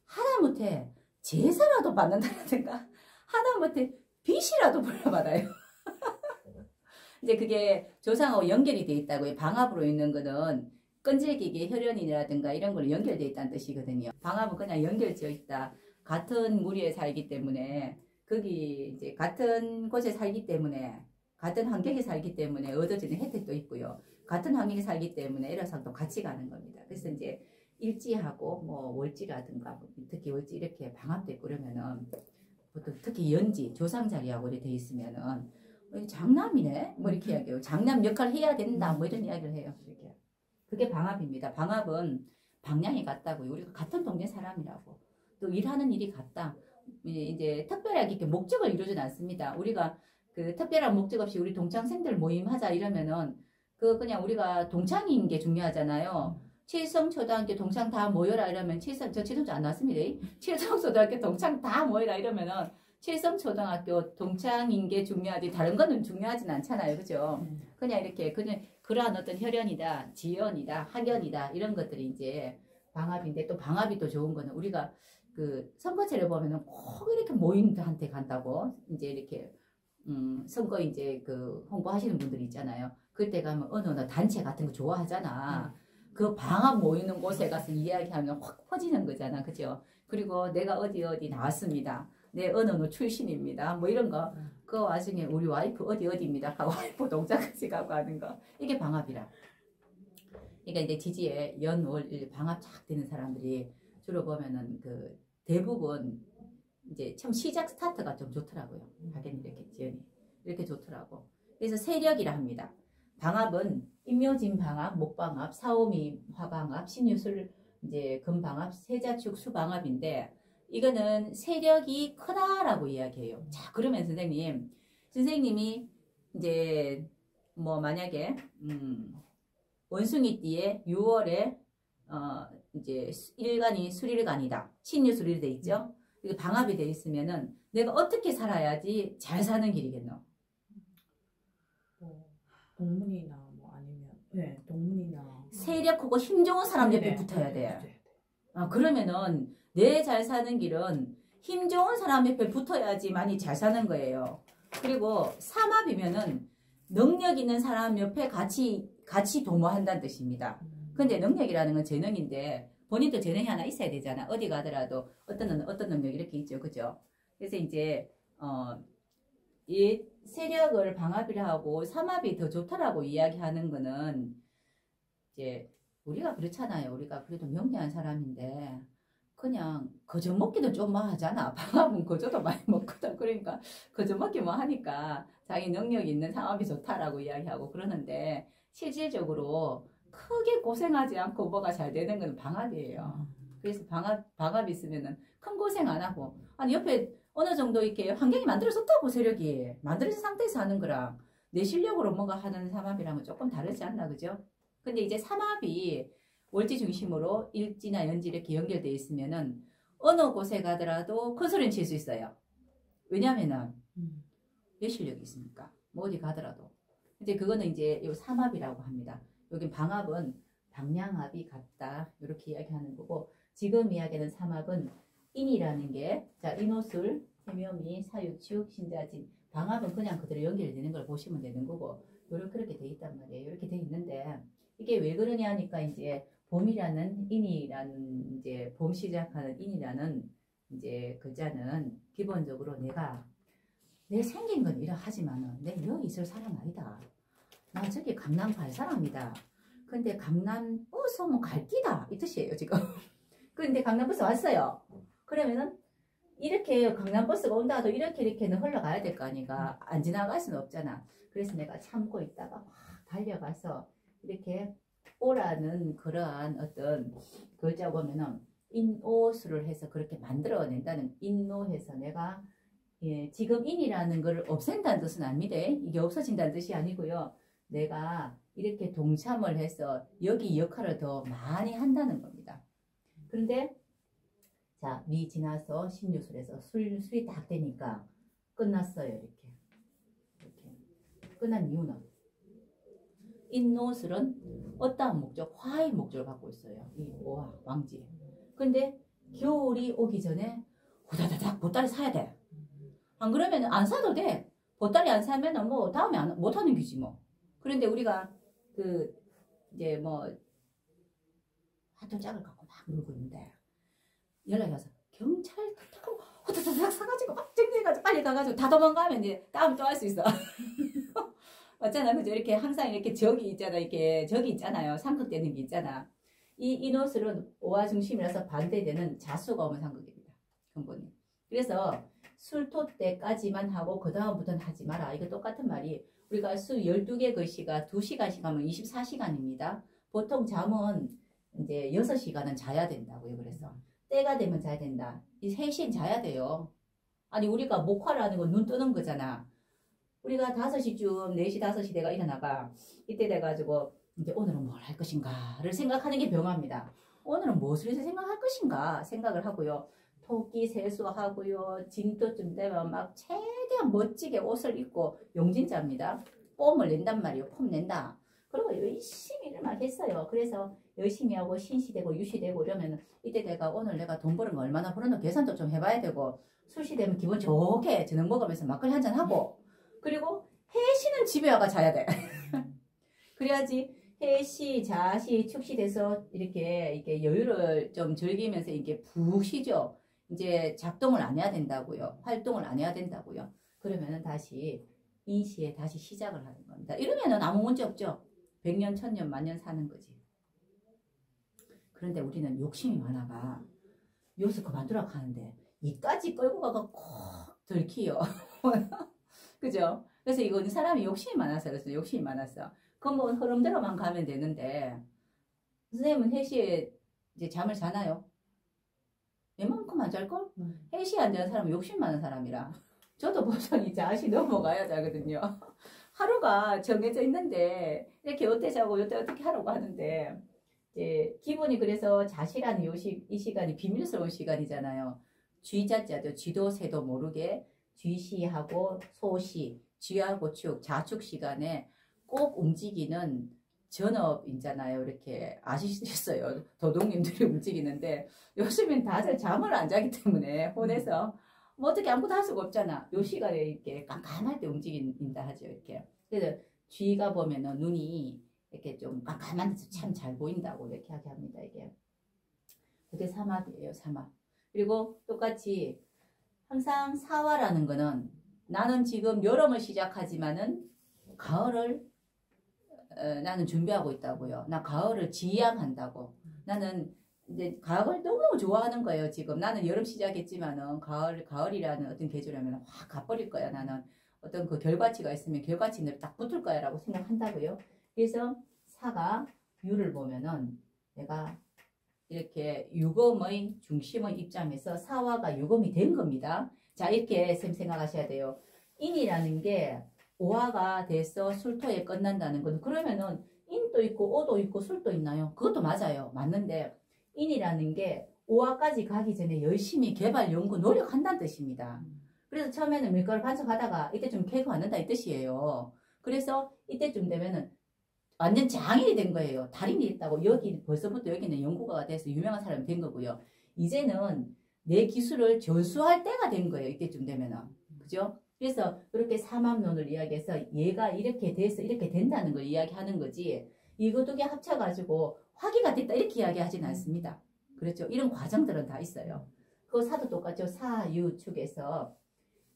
하다못해 제사라도 받는다라든가 하다못해 빚이라도 불러받아요. 이제 그게 조상하고 연결이 돼 있다고요. 방합으로 있는 거는 끈질기게 혈연이라든가 이런 걸로 연결돼 있다는 뜻이거든요. 방합은 그냥 연결되어 있다. 같은 무리에 살기 때문에 거기 이제 같은 곳에 살기 때문에 같은 환경에 살기 때문에 얻어지는 혜택도 있고요. 같은 환경에 살기 때문에 애로사항도 같이 가는 겁니다. 그래서 이제 일지하고 뭐 월지라든가 특히 월지 이렇게 방합되고 그러면은 보통 특히 연지 조상 자리하고 이렇게 돼 있으면은 장남이네 뭐 이렇게 이야기해요. 장남 역할 해야 된다 뭐 이런 이야기를 해요. 이렇게 그게 방합입니다. 방합은 방향이 같다고요. 우리가 같은 동네 사람이라고 또 일하는 일이 같다. 이제 특별하게 이렇게 목적을 이루진 않습니다. 우리가 그 특별한 목적 없이 우리 동창생들 모임하자 이러면은 그 그냥 우리가 동창인 게 중요하잖아요. 칠성초등학교 동창 다 모여라 이러면 저 칠성초 안 나왔습니다. 칠성초등학교 동창 다 모여라 이러면은 칠성초등학교 동창인 게 중요하지 다른 거는 중요하진 않잖아요. 그죠? 그냥 이렇게 그냥 그러한 어떤 혈연이다, 지연이다, 학연이다 이런 것들이 이제 방합인데 또 방합이 또 좋은 거는 우리가 그 선거제를 보면은 꼭 이렇게 모임한테 간다고 이제 이렇게 선거 이제 그 홍보하시는 분들이 있잖아요. 그때 가면 어느 단체 같은 거 좋아하잖아. 그 방합 모이는 곳에 가서 이야기하면 확 퍼지는 거잖아. 그죠? 그리고 내가 어디 나왔습니다. 내 어느 출신입니다. 뭐 이런 거. 그 와중에 우리 와이프 어디입니다. 와이프 동작까지 가고 하는 거. 이게 방합이라. 그러니까 이제 지지에 연월 방합 쫙 되는 사람들이 주로 보면은 그 대부분 이제 처음 시작 스타트가 좀 좋더라고요. 하긴 이렇게 지연이 이렇게 좋더라고. 그래서 세력이라 합니다. 방합은 임묘진 방합, 목방합, 사오미 화방합, 신유술 이제 금방합, 세자축 수방합인데 이거는 세력이 크다라고 이야기해요. 자, 그러면 선생님이 이제 뭐 만약에 원숭이띠에 6월에 이제 일간이 수일간이다. 신유술이 돼 있죠. 이게 방합이 돼 있으면은 내가 어떻게 살아야지 잘 사는 길이겠노? 동문이나 뭐 아니면 동문이나 세력하고 힘 좋은 사람 옆에 붙어야 돼. 그러면은 내 잘 사는 길은 힘 좋은 사람 옆에 붙어야지 많이 잘 사는 거예요. 그리고 삼합이면은 능력 있는 사람 옆에 같이 도모한다는 뜻입니다. 근데 능력이라는 건 재능인데 본인도 재능이 하나 있어야 되잖아. 어디 가더라도 어떤 능력 이렇게 있죠. 그죠? 그래서 이제 이 세력을 방합이라 하고 삼합이 더 좋다라고 이야기하는 거는 이제 우리가 그렇잖아요. 우리가 그래도 명리한 사람인데 그냥 거저 먹기도 좀 하잖아. 방합은 거저도 많이 먹거든. 그러니까 거저 먹기만 하니까 자기 능력 있는 삼합이 좋다라고 이야기하고 그러는데 실질적으로 크게 고생하지 않고 뭐가 잘 되는 건 방압이에요. 그래서 방압이 있으면은 큰 고생 안 하고, 아니 옆에 어느 정도 이렇게 환경이 만들어졌다고, 세력이 만들어진 상태에서 하는 거랑 내 실력으로 뭔가 하는 삼합이랑은 조금 다르지 않나, 그죠? 근데 이제 삼합이 월지 중심으로 일지나 연지 이렇게 연결되어 있으면은 어느 곳에 가더라도 큰 소리는 칠 수 있어요. 왜냐면은 내 실력이 있으니까 뭐 어디 가더라도. 이제 그거는 이제 요 삼합이라고 합니다. 여기 방합은 방향합이 같다, 이렇게 이야기하는 거고, 지금 이야기하는 삼합은 인이라는 게, 자, 인호술, 해묘미, 사유축, 신자진, 방합은 그냥 그대로 연결되는 걸 보시면 되는 거고, 그렇게 돼 있단 말이에요. 이렇게 돼 있는데, 이게 왜 그러냐 하니까, 이제 봄이라는 인이라는, 이제 봄 시작하는 인이라는 이제 글자는 기본적으로 내 생긴 건 이러 하지만은 내 여기 있을 사람 아니다. 나 저기 강남 갈 사람이다. 근데 강남 버스 오면 갈 끼다, 이 뜻이에요 지금. 근데 강남 버스 왔어요. 그러면은 이렇게 강남 버스가 온다 하도 이렇게는 흘러가야 될 거 아니가. 안 지나갈 수는 없잖아. 그래서 내가 참고 있다가 막 달려가서 이렇게 오라는 그러한 어떤 글자 보면은 인오수를 해서 그렇게 만들어낸다는, 인노해서 내가, 예, 지금 인이라는 걸 없앤다는 뜻은 아닙니다. 이게 없어진다는 뜻이 아니고요. 내가 이렇게 동참을 해서 여기 역할을 더 많이 한다는 겁니다. 그런데 자, 미 지나서 신유술에서 술이 딱 되니까 끝났어요. 이렇게 끝난 이유는, 인노술은 어떠한 목적, 화의 목적을 갖고 있어요. 이 오화 왕지. 근데 겨울이 오기 전에 후다다닥 보따리 사야 돼. 안 그러면 안 사도 돼. 보따리 안 사면 뭐 다음에 못 하는 기지 뭐. 그런데 우리가 이제 뭐 화돌짝을 갖고 막 놀고 있는데 연락이 와서 경찰 탁탁하고 후다다닥 사가지고 막 정리해가지고 빨리 가가지고 다 도망가면 이제 다음에 또 할 수 있어. 맞잖아, 그죠? 이렇게 항상 이렇게 적이 있잖아, 이렇게 적이 있잖아요. 상극되는 게 있잖아. 이 인호술은 오화 중심이라서 반대되는 자수가 오면 상극입니다. 근본이. 그래서 술토 때까지만 하고 그 다음부터는 하지 마라. 이거 똑같은 말이, 우리가 수 12개 글씨가 2시간씩 하면 24시간입니다. 보통 잠은 이제 6시간은 자야 된다고요. 그래서 때가 되면 자야 된다. 이 3시엔 자야 돼요. 아니 우리가 목화라는 건 눈 뜨는 거잖아. 우리가 5시쯤 4시 5시 내가 일어나가 이때 돼가지고 이제 오늘은 뭘 할 것인가를 생각하는 게 병합니다. 오늘은 무엇을 해서 생각할 것인가 생각을 하고요. 토끼 세수하고요. 진도쯤 되면 막 최대한 멋지게 옷을 입고, 용진자입니다. 뽐을 낸단 말이에요. 폼 낸다. 그리고 열심히 일을 막 했어요. 그래서 열심히 하고 신시되고 유시되고 이러면 이때 내가 오늘 내가 돈 버는 거 얼마나 벌었나 계산도 좀 해봐야 되고, 술시되면 기분 좋게 저녁 먹으면서 막걸리 한잔 하고, 그리고 해시는 집에 와가 자야 돼. 그래야지 해시, 자시, 축시 돼서 이렇게 여유를 좀 즐기면서 이게 푹 쉬죠. 이제 작동을 안 해야 된다고요. 활동을 안 해야 된다고요. 그러면은 다시 이 시에 다시 시작을 하는 겁니다. 이러면은 아무 문제 없죠. 100년, 1000년, 만년 사는 거지. 그런데 우리는 욕심이 많아가 여기서 그만두라고 하는데 이까지 끌고 가가 꼭 들키요. 그죠? 그래서 이거는 사람이 욕심이 많아서 그래서 욕심이 많았어. 그건 뭐 흐름대로만 가면 되는데, 선생님은 3시에 이제 잠을 자나요? 웬만큼 안 잘걸? 3시에 안 자는 사람은 욕심 많은 사람이라. 저도 보통 이제 9시 넘어가야 자거든요. 하루가 정해져 있는데 이렇게 어때 자고 이때 어떻게 하라고 하는데, 이제 기분이, 그래서 자시라는 이 시간이 비밀스러운 시간이잖아요. 쥐자자죠. 쥐도 새도 모르게 쥐시하고 소시, 쥐하고 축, 자축 시간에 꼭 움직이는 전업이잖아요. 이렇게 아시겠어요? 도둑님들이 움직이는데 요즘엔 다들 잠을 안 자기 때문에 혼에서 뭐 어떻게 아무것도 할 수가 없잖아. 요 시간에 이렇게 깜깜할 때 움직인다 하죠. 이렇게. 그래서 쥐가 보면은 눈이 이렇게 좀 깜깜한 데서 참 잘 보인다고 이렇게 하게 합니다. 이게. 그게 삼합이에요. 삼합. 그리고 똑같이 항상 사화라는 거는, 나는 지금 여름을 시작하지만은 가을을 나는 준비하고 있다고요. 나 가을을 지향한다고. 나는 이제 가을 너무너무 좋아하는 거예요. 지금 나는 여름 시작했지만은 가을이라는 어떤 계절이면 확 가버릴 거야. 나는 어떤 그 결과치가 있으면 결과치는 딱 붙을 거야라고 생각한다고요. 그래서 사가 유를 보면은 내가 이렇게 유금의 중심의 입장에서 사화가 유금이 된 겁니다. 자, 이렇게 쌤 생각하셔야 돼요. 인이라는 게 오화가 돼서 술토에 끝난다는 건 그러면은 인도 있고 오도 있고 술도 있나요? 그것도 맞아요. 맞는데 인이라는 게 오화까지 가기 전에 열심히 개발, 연구, 노력한다는 뜻입니다. 그래서 처음에는 밀가루 반죽하다가 이때쯤 케이크 만든다 이 뜻이에요. 그래서 이때쯤 되면은 완전 장인이 된 거예요. 달인이 있다고 여기 벌써부터 여기는 연구가가 돼서 유명한 사람이 된 거고요. 이제는 내 기술을 전수할 때가 된 거예요. 이때쯤 되면은. 그죠? 그래서 그렇게 삼합론을 이야기해서 얘가 이렇게 돼서 이렇게 된다는 걸 이야기하는 거지 이거 두 개 합쳐가지고 화기가 됐다 이렇게 이야기하지는 않습니다. 그렇죠? 이런 과정들은 다 있어요. 그 사도 똑같죠. 사유축에서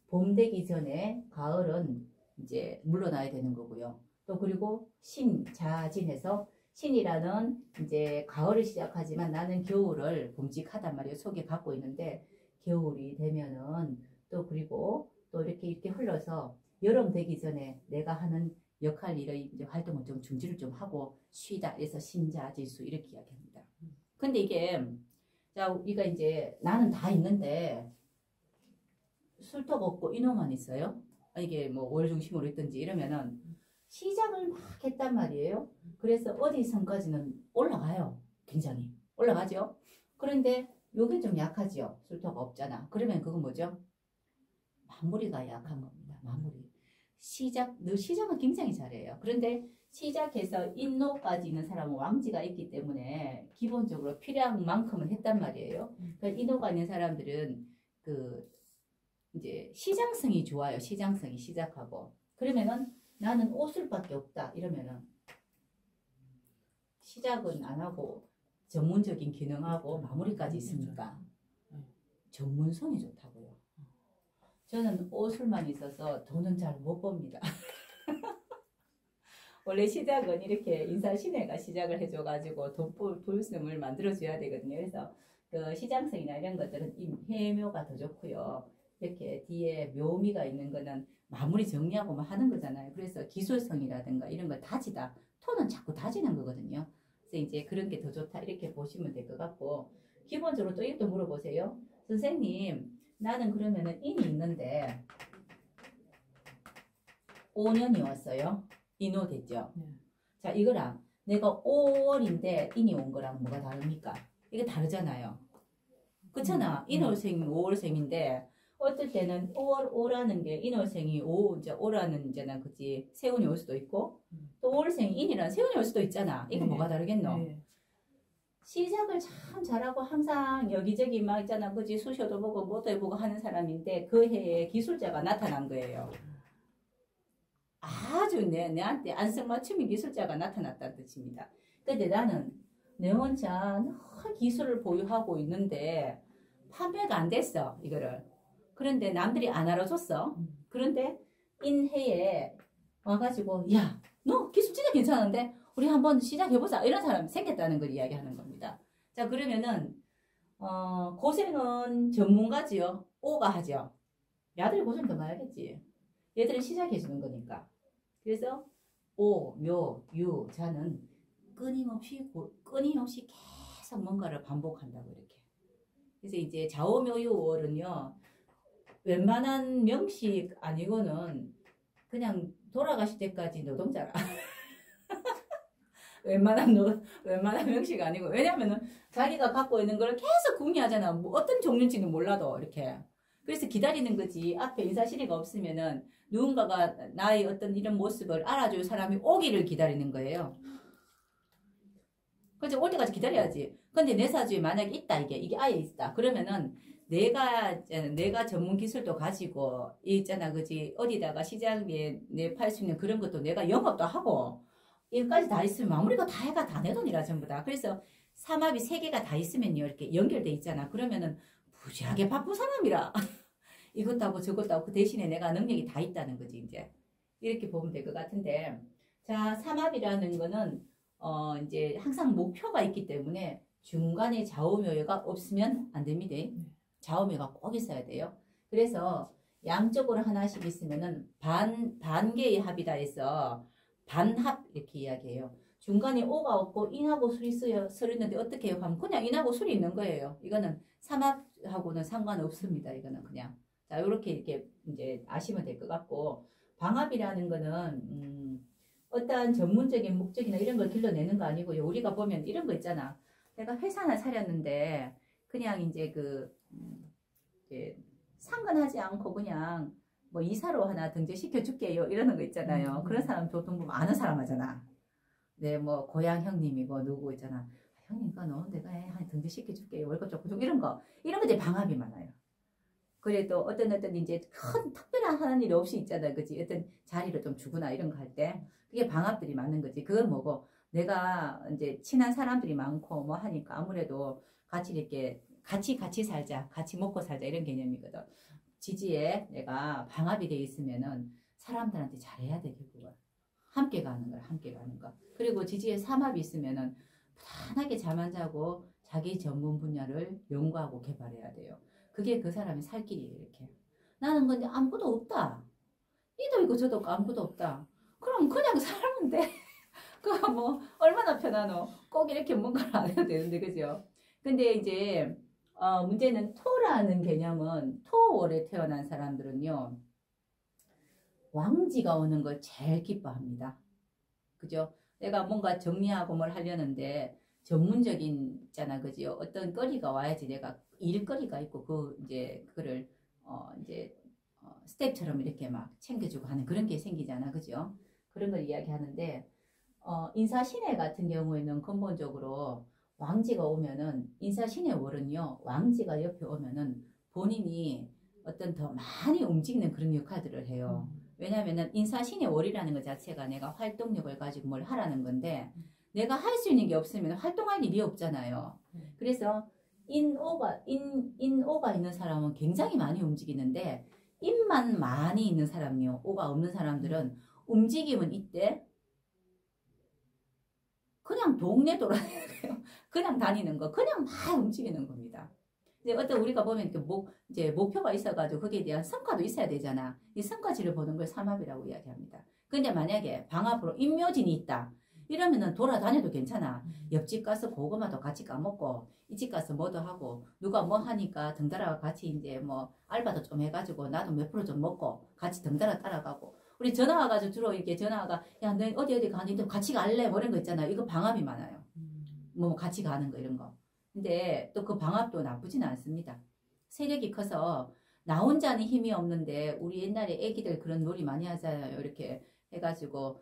봄 되기 전에 가을은 이제 물러나야 되는 거고요. 또 그리고 신자진해서 신이라는 이제 가을을 시작하지만 나는 겨울을 봄직하단 말이에요. 속에 갖고 있는데 겨울이 되면은 또 그리고 또 이렇게 흘러서 여름 되기 전에 내가 하는 역할 일의 이제 활동을 좀 중지를 좀 하고 쉬다. 그래서 신자지수 이렇게 이야기합니다. 근데 이게 자 우리가 이제 나는 다 있는데 술떡 없고 인호만 있어요. 이게 뭐 월 중심으로 있든지 이러면은 시작을 막 했단 말이에요. 그래서 어디선까지는 올라가요. 굉장히 올라가죠. 그런데 요게 좀 약하죠. 술토가 없잖아. 그러면 그건 뭐죠? 마무리가 약한 겁니다. 마무리. 시작은 굉장히 잘해요. 그런데 시작해서 인노까지 있는 사람은 왕지가 있기 때문에 기본적으로 필요한 만큼은 했단 말이에요. 그러니까 인노가 있는 사람들은 그 이제 시장성이 좋아요. 시장성이 시작하고 그러면은 나는 옷을밖에 없다 이러면은 시작은 안 하고 전문적인 기능하고 마무리까지 있으니까 전문성이 좋다고요. 저는 옷을만 있어서 돈은 잘 못 봅니다. 원래 시작은 이렇게 인사신혜가 시작을 해줘가지고 돈불승을 만들어줘야 되거든요. 그래서 그 시장성이나 이런 것들은 해묘가 더 좋고요. 이렇게 뒤에 묘미가 있는 거는 마무리 정리하고 뭐 하는 거잖아요. 그래서 기술성이라든가 이런 걸 다지다. 톤은 자꾸 다지는 거거든요. 그래서 이제 그런 게 더 좋다. 이렇게 보시면 될 것 같고. 기본적으로 또 이것도 물어보세요. 선생님, 나는 그러면은 인이 있는데 5년이 왔어요. 인호 됐죠? 자, 이거랑 내가 5월인데 인이 온 거랑 뭐가 다릅니까? 이게 다르잖아요. 그렇잖아. 인월생이 5월생인데 어떨 때는 5라는 게 인월생이 이제 5라는 이제는 그지 세운이 올 수도 있고 또 5월생이 인이라는 세운이 올 수도 있잖아. 이게 뭐가 다르겠노? 시작을 참 잘하고 항상 여기저기 막 있잖아. 그지 수셔도 보고 뭐도 해보고 하는 사람인데 그 해에 기술자가 나타난 거예요. 아주 내한테 안성맞춤인 기술자가 나타났다는 뜻입니다. 근데 나는 내 혼자 늘 기술을 보유하고 있는데 판매가 안 됐어. 이거를. 그런데 남들이 안 알아줬어. 그런데 인해에 와가지고 야, 너 기술 진짜 괜찮은데 우리 한번 시작해보자. 이런 사람이 생겼다는 걸 이야기하는 겁니다. 자, 그러면은 고생은 전문가지요. 오가 하죠. 야들이 고생 더 많이 하겠지. 얘들은 시작해주는 거니까. 그래서 오, 묘, 유, 자는 끊임없이 계속 뭔가를 반복한다고 이렇게. 그래서 이제 좌오묘유월은요. 웬만한 명식 아니고는 그냥 돌아가실 때까지 노동자라. 웬만한 명식 아니고. 왜냐면은 자기가 갖고 있는 걸 계속 궁리하잖아. 뭐 어떤 종류인지는 몰라도 이렇게. 그래서 기다리는 거지. 앞에 인사시리가 없으면은 누군가가 나의 어떤 이런 모습을 알아줄 사람이 오기를 기다리는 거예요. 그래서 올 때까지 기다려야지. 근데 내 사주에 만약에 있다, 이게 아예 있다. 그러면은 내가 전문 기술도 가지고 있잖아, 그지? 어디다가 시장에 내 팔 수 있는 그런 것도 내가 영업도 하고 이거까지 다 있으면 마무리가 다 해가 다 내 돈이라 전부 다. 그래서 삼합이 3개가 다 있으면요 이렇게 연결돼 있잖아. 그러면은 부지하게 바쁜 사람이라 이것도 하고 저것도 하고 그 대신에 내가 능력이 다 있다는 거지 이제. 이렇게 보면 될 것 같은데 자 삼합이라는 거는 이제 항상 목표가 있기 때문에 중간에 좌우묘가 없으면 안 됩니다. 좌우묘가 꼭 있어야 돼요. 그래서 양쪽으로 하나씩 있으면은 반개의 합이다 해서 반합 이렇게 이야기해요. 중간에 오가 없고 인하고 술이 서 있는데 어떻게 해요? 하면 그냥 인하고 술이 있는 거예요. 이거는 삼합하고는 상관없습니다. 이거는 그냥. 자, 이렇게 이제 아시면 될 것 같고, 방합이라는 거는, 어떠한 전문적인 목적이나 이런 걸 길러내는 거 아니고요. 우리가 보면 이런 거 있잖아. 내가 회사 하나 차렸는데, 그냥 이제 이제 상관하지 않고 그냥 뭐 이사로 하나 등재시켜 줄게요. 이러는 거 있잖아요. 그런 사람 보통 보면 아는 사람 하잖아. 네, 뭐 고향 형님이고 누구 있잖아. 아, 형님과 너 내가 한 등재시켜 줄게요. 월급 조금 이런 거 이제 방합이 많아요. 그래도 어떤 이제 큰 특별한 하는 일이 없이 있잖아요. 그치? 어떤 자리를 좀 주거나 이런 거 할 때 그게 방합들이 맞는 거지. 그건 뭐고 내가 이제 친한 사람들이 많고 뭐 하니까 아무래도 같이 이렇게 같이 살자, 같이 먹고 살자 이런 개념이거든. 지지에 내가 방합이 돼 있으면은 사람들한테 잘해야 돼 결국은. 함께 가는 거야, 함께 가는 거. 그리고 지지에 삼합이 있으면은 편하게 잠 안 자고 자기 전문 분야를 연구하고 개발해야 돼요. 그게 그 사람의 살 길이에요, 이렇게. 나는 근데 아무것도 없다. 이도 있고 저도 없고 아무것도 없다. 그럼 그냥 살면 돼. 그거 뭐 얼마나 편하노? 꼭 이렇게 뭔가를 안 해도 되는데, 그죠? 근데 이제 문제는 토라는 개념은 토월에 태어난 사람들은요. 왕지가 오는 걸 제일 기뻐합니다. 그죠? 내가 뭔가 정리하고 뭘 하려는데 전문적인 있잖아, 그죠? 어떤 거리가 와야지 내가 일거리가 있고 이제 그거를 스텝처럼 이렇게 막 챙겨주고 하는 그런 게 생기잖아, 그죠? 그런 걸 이야기하는데 인사신해 같은 경우에는 근본적으로 왕지가 오면은 인사신해 월은요, 왕지가 옆에 오면은 본인이 어떤 더 많이 움직이는 그런 역할들을 해요. 왜냐면은 인사신의 월이라는 것 자체가 내가 활동력을 가지고 뭘 하라는 건데 내가 할 수 있는 게 없으면 활동할 일이 없잖아요. 그래서 인오가 있는 사람은 굉장히 많이 움직이는데 인만 많이 있는 사람이요. 오가 없는 사람들은 움직임은 이때 그냥 동네 돌아다니는 거예요. 그냥 다니는 거. 그냥 막 움직이는 겁니다. 이제 어떤 우리가 보면 이제 목표가 있어가지고 거기에 대한 성과도 있어야 되잖아. 이 성과치를 보는 걸 삼합이라고 이야기합니다. 근데 만약에 방합으로 인묘진이 있다. 이러면은 돌아다녀도 괜찮아. 옆집 가서 고구마도 같이 까먹고 이 집 가서 뭐도 하고 누가 뭐 하니까 덩달아 같이 이제 뭐 알바도 좀 해가지고 나도 몇 프로 좀 먹고 같이 덩달아 따라가고 우리 전화 와가지고 주로 이렇게 전화가 야 너 어디 가는데 같이 갈래? 뭐 이런 거 있잖아. 이거 방합이 많아요. 뭐 같이 가는 거 이런 거. 근데 또 그 방합도 나쁘진 않습니다. 세력이 커서 나 혼자는 힘이 없는데 우리 옛날에 애기들 그런 놀이 많이 하잖아요. 이렇게 해가지고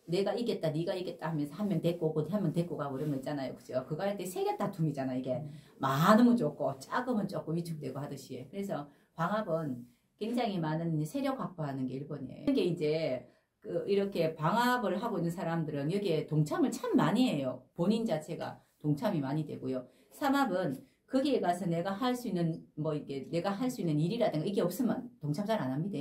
내가 이겼다 네가 이겼다 하면서 한 명 데리고 오고 한 명 데리고 가고 이런 거 있잖아요. 그죠? 그거 할 때 세력 다툼이잖아. 이게 많으면 좋고 작으면 조금 위축되고 하듯이. 그래서 방합은 굉장히 많은 세력 확보하는 게 1번이에요. 이게 이제 이렇게 방합을 하고 있는 사람들은 여기에 동참을 참 많이 해요. 본인 자체가 동참이 많이 되고요. 삼합은 거기에 가서 내가 할 수 있는 뭐 이게 내가 할 수 있는 일이라든가 이게 없으면 동참 잘 안 합니다.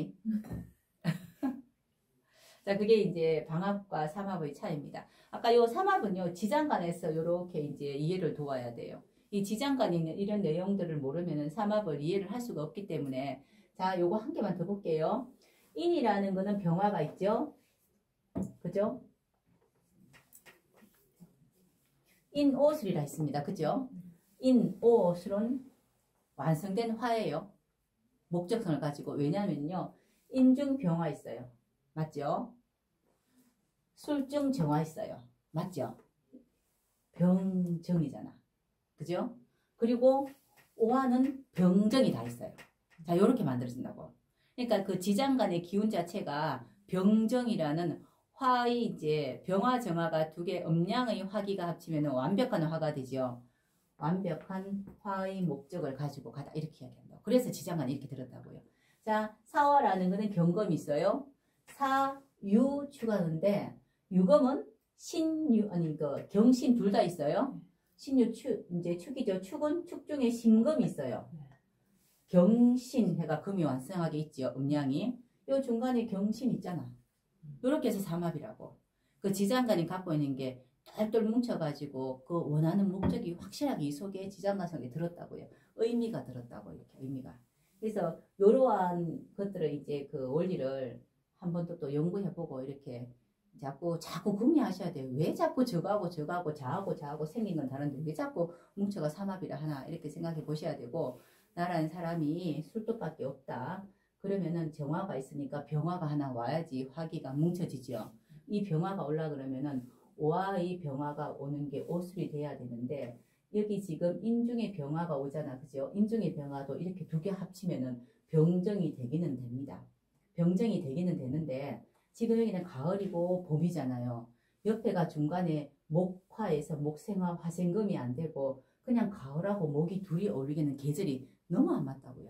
자, 그게 이제 방합과 삼합의 차이입니다. 아까 요 삼합은요, 지장간에서 이렇게 이제 이해를 도와야 돼요. 이 지장간에 있는 이런 내용들을 모르면은 삼합을 이해를 할 수가 없기 때문에 자, 요거 한 개만 더 볼게요. 인이라는 거는 병화가 있죠. 그죠? 인오술이라 했습니다. 그죠? 인오술은 완성된 화예요. 목적성을 가지고. 왜냐면요. 인중 병화 있어요. 맞죠? 술중 정화 있어요. 맞죠? 병정이잖아. 그죠? 그리고 오화는 병정이 다 있어요. 자, 요렇게 만들어진다고. 그러니까 그 지장간의 기운 자체가 병정이라는 화의 이제 병화 정화가 두 개 음양의 화기가 합치면 완벽한 화가 되죠. 완벽한 화의 목적을 가지고 가다 이렇게 이야기한다. 그래서 지장간이 이렇게 들었다고요. 자, 사화라는 거는 경검이 있어요. 사유 추가는데 유검은 신유 아니 그 경신 둘 다 있어요. 신유 축 이제 축이죠. 축은 축 중에 신금이 있어요. 경신 해가 금이 완성하게 있죠. 음양이. 요 중간에 경신 있잖아. 요렇게 해서 삼합이라고. 그 지장간이 갖고 있는 게 똘똘 뭉쳐가지고 그 원하는 목적이 확실하게 이 속에 지장간 속에 들었다고요. 의미가 들었다고 이렇게 의미가. 그래서 요러한 것들을 이제 그 원리를 한 번 또 연구해보고 이렇게 자꾸 궁리하셔야 돼요. 왜 자꾸 저거하고 저하고 생긴 건 다른데 왜 자꾸 뭉쳐가 삼합이라 하나 이렇게 생각해 보셔야 되고, 나라는 사람이 술도밖에 없다. 그러면은 정화가 있으니까 병화가 하나 와야지 화기가 뭉쳐지죠. 이 병화가 올라 그러면은 오화의 병화가 오는 게 오술이 돼야 되는데, 여기 지금 인중의 병화가 오잖아. 그죠? 인중의 병화도 이렇게 두 개 합치면은 병정이 되기는 됩니다. 병정이 되기는 되는데, 지금 여기는 가을이고 봄이잖아요. 옆에가 중간에 목화에서 목생화 화생금이 안 되고 그냥 가을하고 목이 둘이 어울리기는 계절이 너무 안 맞다고요.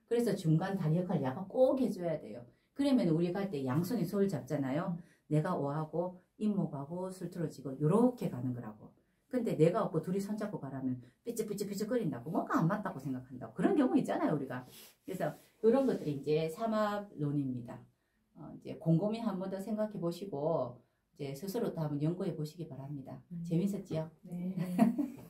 그래서 중간 다리 역할 약간 꼭 해줘야 돼요. 그러면 우리 갈 때 양손이 손을 잡잖아요. 내가 오하고 잇목하고 술틀어지고 요렇게 가는 거라고. 근데 내가 없고 둘이 손잡고 가라면 삐쩍삐쩍삐쩍거린다고 뭔가 안 맞다고 생각한다고. 그런 경우 있잖아요, 우리가. 그래서 이런 것들이 이제 삼합론입니다. 이제 곰곰이 한 번 더 생각해 보시고 이제 스스로 또 한번 연구해 보시기 바랍니다. 재밌었지요? 네.